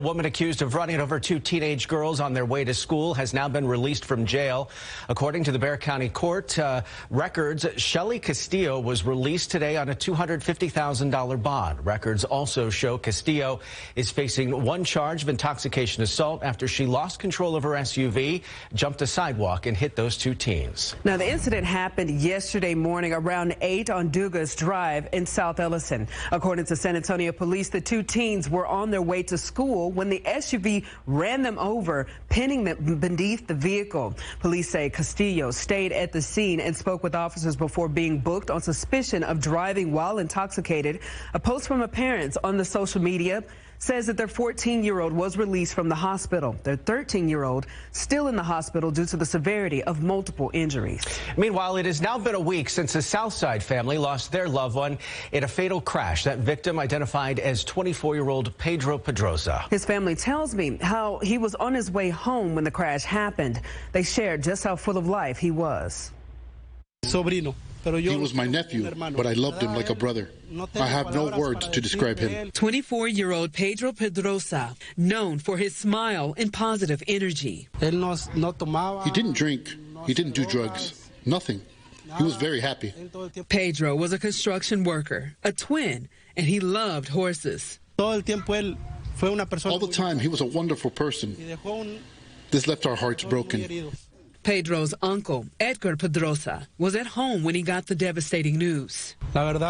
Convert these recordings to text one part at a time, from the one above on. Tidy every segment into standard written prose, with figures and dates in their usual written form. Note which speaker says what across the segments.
Speaker 1: A woman accused of running over two teenage girls on their way to school has now been released from jail. According to the Bexar County Court records, Shelly Castillo was released today on a $250,000 bond. Records also show Castillo is facing one charge of intoxication assault after she lost control of her SUV, jumped a sidewalk, and hit those two teens.
Speaker 2: Now, the incident happened yesterday morning around 8 on Dugas Drive in South Ellison. According to San Antonio police, the two teens were on their way to school when the SUV ran them over, pinning them beneath the vehicle. Police say Castillo stayed at the scene and spoke with officers before being booked on suspicion of driving while intoxicated. A post from her parents on the social media says that their 14-year-old was released from the hospital. Their 13-year-old still in the hospital due to the severity of multiple injuries.
Speaker 1: Meanwhile, it has now been a week since a Southside family lost their loved one in a fatal crash. That victim identified as 24-year-old Pedro Pedrosa.
Speaker 2: His family tells me how he was on his way home when the crash happened. They shared just how full of life he was.
Speaker 3: Sobrino. He was my nephew, but I loved him like a brother. I have no words to describe him.
Speaker 2: 24-year-old Pedro Pedrosa, known for his smile and positive energy.
Speaker 3: He didn't drink. He didn't do drugs. Nothing. He was very happy.
Speaker 2: Pedro was a construction worker, a twin, and he loved horses.
Speaker 3: All the time, he was a wonderful person. This left our hearts broken.
Speaker 2: Pedro's uncle, Edgar Pedrosa, was at home when he got the devastating news.
Speaker 3: It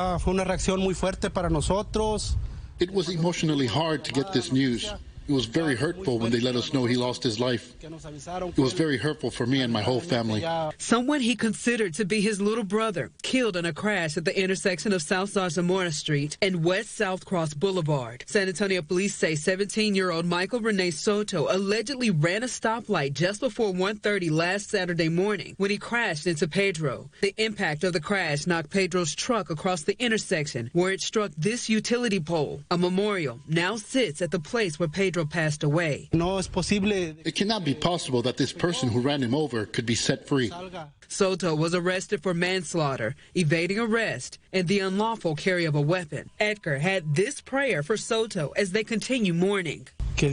Speaker 3: was emotionally hard to get this news. It was very hurtful when they let us know he lost his life. It was very hurtful for me and my whole family.
Speaker 2: Someone he considered to be his little brother killed in a crash at the intersection of South Zamora Street and West South Cross Boulevard. San Antonio police say 17-year-old Michael Rene Soto allegedly ran a stoplight just before 1:30 last Saturday morning when he crashed into Pedro. The impact of the crash knocked Pedro's truck across the intersection where it struck this utility pole. A memorial now sits at the place where Pedro passed away.
Speaker 3: It cannot be possible that this person who ran him over could be set free.
Speaker 2: Soto was arrested for manslaughter, evading arrest, and the unlawful carry of a weapon. Edgar had this prayer for Soto as they continue mourning.
Speaker 3: May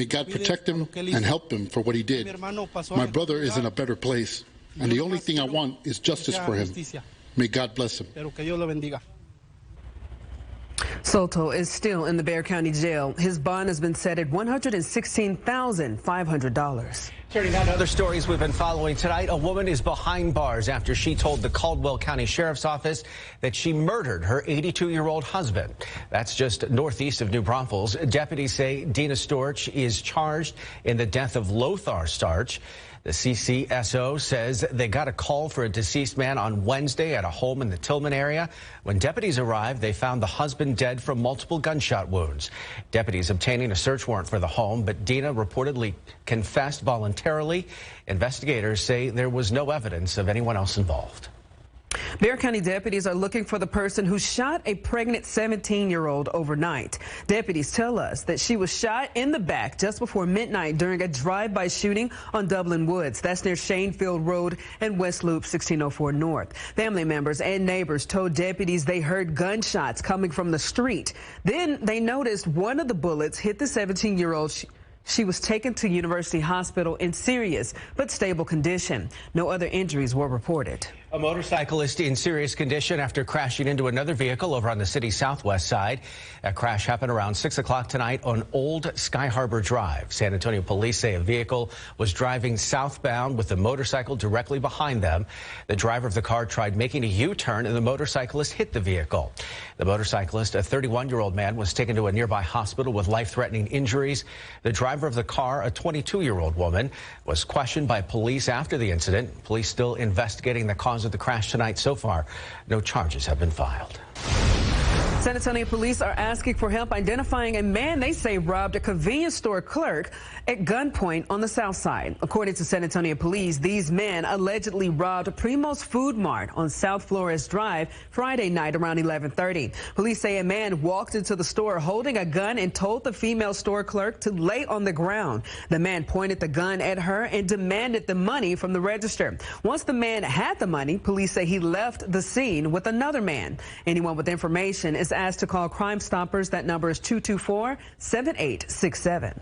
Speaker 3: God protect him and help him for what he did. My brother is in a better place, and the only thing I want is justice for him. May God bless him.
Speaker 2: Soto is still in the Bexar County Jail. His bond has been set at $116,500.
Speaker 1: Turning now to other stories we've been following tonight. A woman is behind bars after she told the Caldwell County Sheriff's Office that she murdered her 82-year-old husband. That's just northeast of New Braunfels. Deputies say Dina Storch is charged in the death of Lothar Starch. The CCSO says they got a call for a deceased man on Wednesday at a home in the Tillman area. When deputies arrived, they found the husband dead from multiple gunshot wounds. Deputies obtaining a search warrant for the home, but Dina reportedly confessed voluntarily. Investigators say there was no evidence of anyone else involved.
Speaker 2: Bexar County deputies are looking for the person who shot a pregnant 17-year-old overnight. Deputies tell us that she was shot in the back just before midnight during a drive-by shooting on Dublin Woods. That's near Shanefield Road and West Loop 1604 North. Family members and neighbors told deputies they heard gunshots coming from the street. Then they noticed one of the bullets hit the 17-year-old. She was taken to University Hospital in serious but stable condition. No other injuries were reported.
Speaker 1: A motorcyclist in serious condition after crashing into another vehicle over on the city's southwest side. That crash happened around 6 o'clock tonight on Old Sky Harbor Drive. San Antonio police say a vehicle was driving southbound with the motorcycle directly behind them. The driver of the car tried making a U-turn and the motorcyclist hit the vehicle. The motorcyclist, a 31-year-old man, was taken to a nearby hospital with life-threatening injuries. The driver of the car, a 22-year-old woman, was questioned by police after the incident. Police still investigating the cause of the crash tonight. So far, no charges have been filed.
Speaker 2: San Antonio police are asking for help identifying a man they say robbed a convenience store clerk at gunpoint on the south side. According to San Antonio police, these men allegedly robbed Primo's Food Mart on South Flores Drive Friday night around 11:30. Police say a man walked into the store holding a gun and told the female store clerk to lay on the ground. The man pointed the gun at her and demanded the money from the register. Once the man had the money, police say he left the scene with another man. Anyone with information is asked to call Crime Stoppers. That number is 224-7867.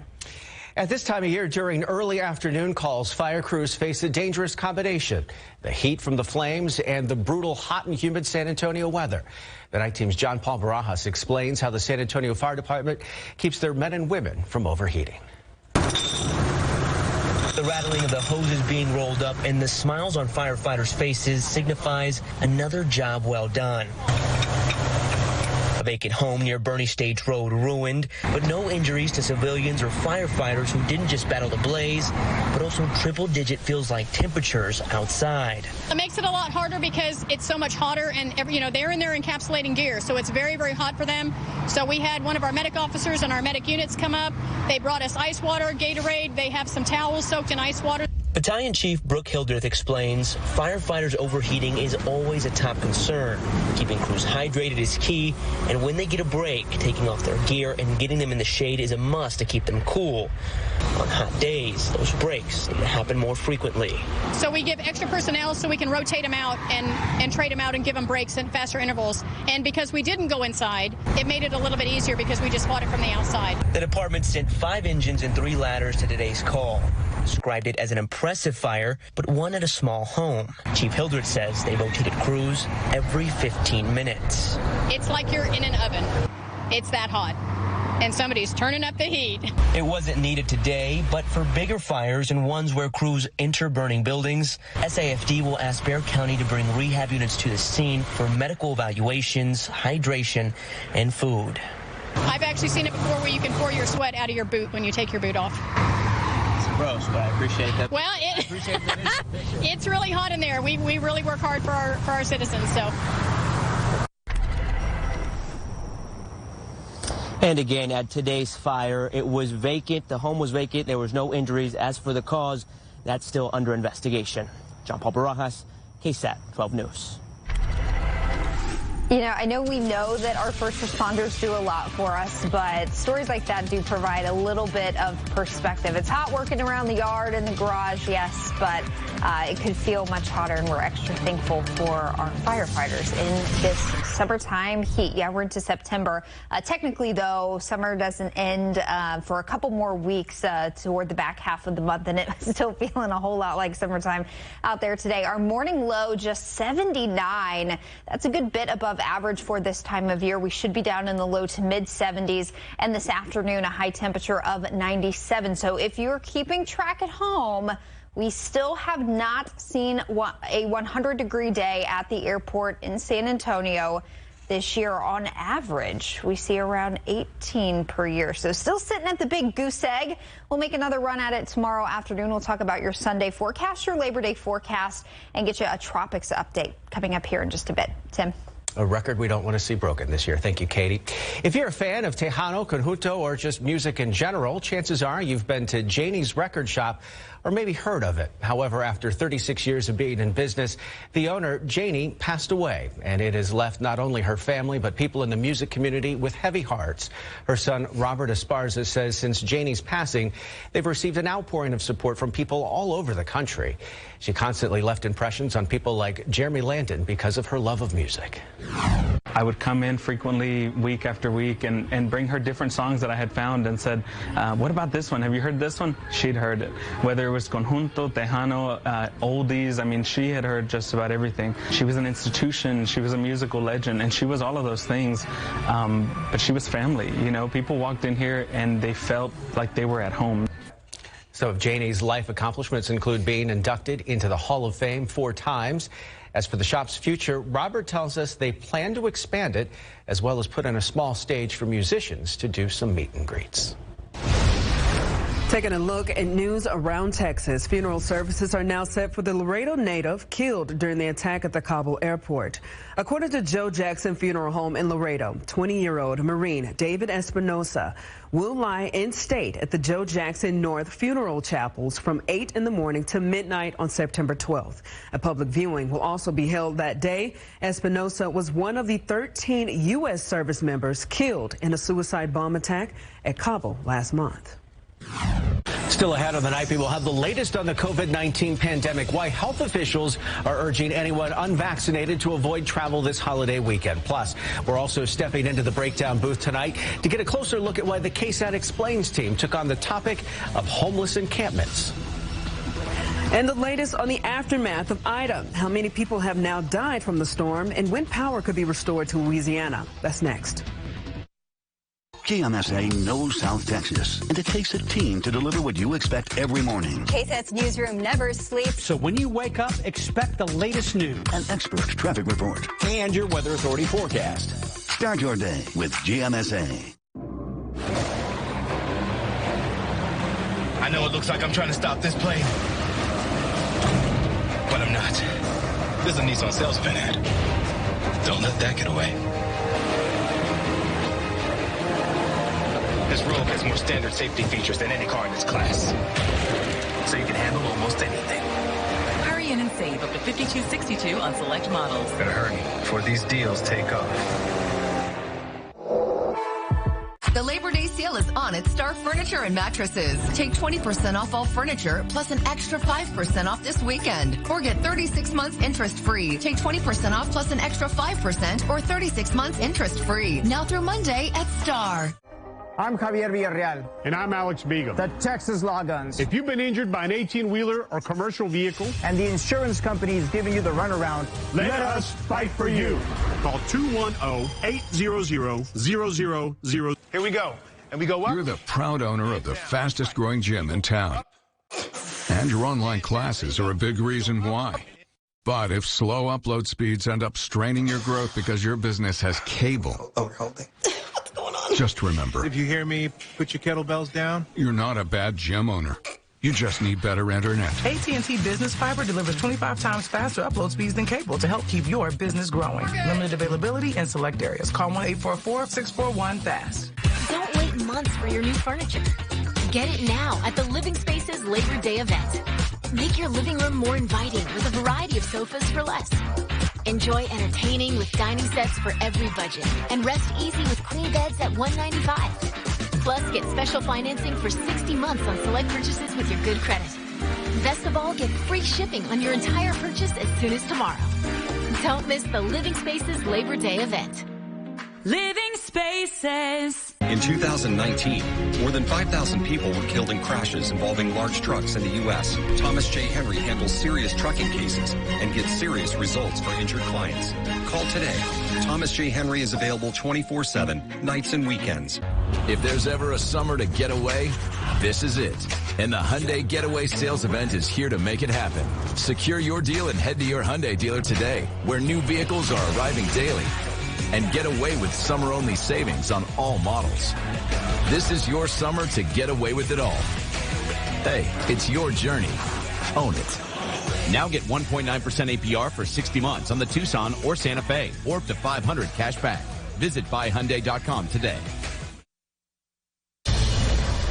Speaker 1: At this time of year, during early afternoon calls, fire crews face a dangerous combination: the heat from the flames and the brutal hot and humid San Antonio weather. The night team's John Paul Barajas explains how the San Antonio Fire Department keeps their men and women from overheating.
Speaker 4: The rattling of the hoses being rolled up and the smiles on firefighters' faces signifies another job well done. A vacant home near Bernie Stage Road ruined, but no injuries to civilians or firefighters who didn't just battle the blaze, but also triple-digit feels-like temperatures outside.
Speaker 5: It makes it a lot harder because it's so much hotter, and they're in their encapsulating gear, so it's very, very hot for them. So we had one of our medic officers and our medic units come up. They brought us ice water, Gatorade. They have some towels soaked in ice water.
Speaker 4: Battalion Chief Brooke Hildreth explains firefighters overheating is always a top concern. Keeping crews hydrated is key, and when they get a break, taking off their gear and getting them in the shade is a must to keep them cool. On hot days, those breaks need to happen more frequently.
Speaker 5: So we give extra personnel so we can rotate them out and trade them out and give them breaks in faster intervals. And because we didn't go inside, it made it a little bit easier because we just fought it from the outside.
Speaker 4: The department sent 5 engines and 3 ladders to today's call. Described it as an impressive fire, but one at a small home. Chief Hildreth says they rotated crews every 15 minutes.
Speaker 5: It's like you're in an oven. It's that hot. And somebody's turning up the heat.
Speaker 4: It wasn't needed today, but for bigger fires and ones where crews enter burning buildings, SAFD will ask Bexar County to bring rehab units to the scene for medical evaluations, hydration, and food.
Speaker 5: I've actually seen it before where you can pour your sweat out of your boot when you take your boot off.
Speaker 6: Gross, but I appreciate that.
Speaker 5: Well, it's really hot in there. We really work hard for our citizens. So.
Speaker 4: And again, at today's fire, it was vacant. The home was vacant. There was no injuries. As for the cause, that's still under investigation. John Paul Barajas, KSAT 12 News.
Speaker 7: You know, I know we know that our first responders do a lot for us, but stories like that do provide a little bit of perspective. It's hot working around the yard and the garage, yes, but it could feel much hotter, and we're extra thankful for our firefighters in this summertime heat. Yeah, we're into September. Technically, though, summer doesn't end for a couple more weeks toward the back half of the month, and it's still feeling a whole lot like summertime out there today. Our morning low just 79. That's a good bit above average for this time of year. We should be down in the low to mid 70s, and this afternoon a high temperature of 97. So if you're keeping track at home, we still have not seen a 100-degree day at the airport in San Antonio this year. On average, we see around 18 per year. So still sitting at the big goose egg. We'll make another run at it tomorrow afternoon. We'll talk about your Sunday forecast, your Labor Day forecast, and get you a tropics update coming up here in just a bit. Tim.
Speaker 1: A record we don't want to see broken this year. Thank you, Katie. If you're a fan of Tejano, Conjunto, or just music in general, chances are you've been to Janie's Record Shop or maybe heard of it. However, after 36 years of being in business, the owner, Janie, passed away, and it has left not only her family, but people in the music community with heavy hearts. Her son, Robert Esparza, says since Janie's passing, they've received an outpouring of support from people all over the country. She constantly left impressions on people like Jeremy Landon because of her love of music.
Speaker 6: I would come in frequently week after week and bring her different songs that I had found and said, what about this one? Have you heard this one? She'd heard it. Whether it was Conjunto, Tejano, oldies, I mean, she had heard just about everything. She was an institution, she was a musical legend, and she was all of those things. But she was family, you know. People walked in here and they felt like they were at home.
Speaker 1: Some of Janie's life accomplishments include being inducted into the Hall of Fame 4 times. As for the shop's future, Robert tells us they plan to expand it, as well as put in a small stage for musicians to do some meet and greets.
Speaker 2: Taking a look at news around Texas. Funeral services are now set for the Laredo native killed during the attack at the Cabo airport. According to Joe Jackson Funeral Home in Laredo, 20-year-old Marine David Espinosa will lie in state at the Joe Jackson North Funeral Chapels from 8 in the morning to midnight on September 12th. A public viewing will also be held that day. Espinosa was one of the 13 U.S. service members killed in a suicide bomb attack at Cabo last month.
Speaker 1: Still ahead on the night, we will have the latest on the COVID-19 pandemic, why health officials are urging anyone unvaccinated to avoid travel this holiday weekend. Plus, we're also stepping into the breakdown booth tonight to get a closer look at why the KSAT Explains team took on the topic of homeless encampments.
Speaker 2: And the latest on the aftermath of Ida, how many people have now died from the storm, and when power could be restored to Louisiana. That's next.
Speaker 8: GMSA knows South Texas, and it takes a team to deliver what you expect every morning.
Speaker 9: KSAT's newsroom never sleeps.
Speaker 10: So when you wake up, expect the latest news.
Speaker 8: An expert traffic report.
Speaker 10: And your weather authority forecast.
Speaker 8: Start your day with GMSA.
Speaker 11: I know it looks like I'm trying to stop this plane, but I'm not. This is a Nissan salesman ad. Don't let that get away. This Rogue has more standard safety features than any car in this class, so you can handle almost anything.
Speaker 12: Hurry in and save up to $52.62 on select models.
Speaker 11: Better hurry before these deals take off.
Speaker 13: The Labor Day sale is on at Star Furniture and Mattresses. Take 20% off all furniture plus an extra 5% off this weekend. Or get 36 months interest free. Take 20% off plus an extra 5% or 36 months interest free. Now through Monday at Star.
Speaker 14: I'm Javier Villarreal.
Speaker 15: And I'm Alex Beagum.
Speaker 14: The Texas Law Guns.
Speaker 15: If you've been injured by an 18-wheeler or commercial vehicle,
Speaker 14: and the insurance company is giving you the runaround,
Speaker 15: let us fight for you. Call 210-800-0000. Here we go. And we go up.
Speaker 16: You're the proud owner of the fastest growing gym in town. And your online classes are a big reason why. But if slow upload speeds end up straining your growth because your business has cable.
Speaker 17: Oh, we're holding.
Speaker 16: Just remember,
Speaker 17: if you hear me, put your kettlebells down.
Speaker 16: You're not a bad gym owner. You just need better internet.
Speaker 18: AT&T Business Fiber delivers 25 times faster upload speeds than cable to help keep your business growing. Limited availability in select areas. Call 1-844-641-FAST.
Speaker 19: Don't wait months for your new furniture. Get it now at the Living Spaces Labor Day event. Make your living room more inviting with a variety of sofas for less. Enjoy entertaining with dining sets for every budget. And rest easy with queen beds at $195. Plus, get special financing for 60 months on select purchases with your good credit. Best of all, get free shipping on your entire purchase as soon as tomorrow. Don't miss the Living Spaces Labor Day event.
Speaker 20: Living Spaces.
Speaker 21: In 2019, more than 5,000 people were killed in crashes involving large trucks in the U.S. Thomas J. Henry handles serious trucking cases and gets serious results for injured clients. Call today. Thomas J. Henry is available 24/7, nights and weekends.
Speaker 22: If there's ever a summer to get away, this is it. And the Hyundai Getaway Sales Event is here to make it happen. Secure your deal and head to your Hyundai dealer today, where new vehicles are arriving daily. And get away with summer-only savings on all models. This is your summer to get away with it all. Hey, it's your journey. Own it.
Speaker 23: Now get 1.9% APR for 60 months on the Tucson or Santa Fe, or up to $500 cash back. Visit buyhyundai.com today.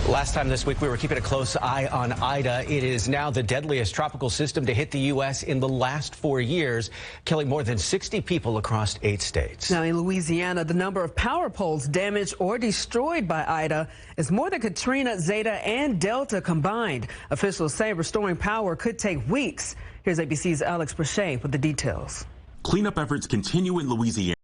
Speaker 1: Last time this week, we were keeping a close eye on Ida. It is now the deadliest tropical system to hit the U.S. in the last 4 years, killing more than 60 people across 8 states.
Speaker 2: Now in Louisiana, the number of power poles damaged or destroyed by Ida is more than Katrina, Zeta, and Delta combined. Officials say restoring power could take weeks. Here's ABC's Alex Brachet with the details.
Speaker 24: Cleanup efforts continue in Louisiana.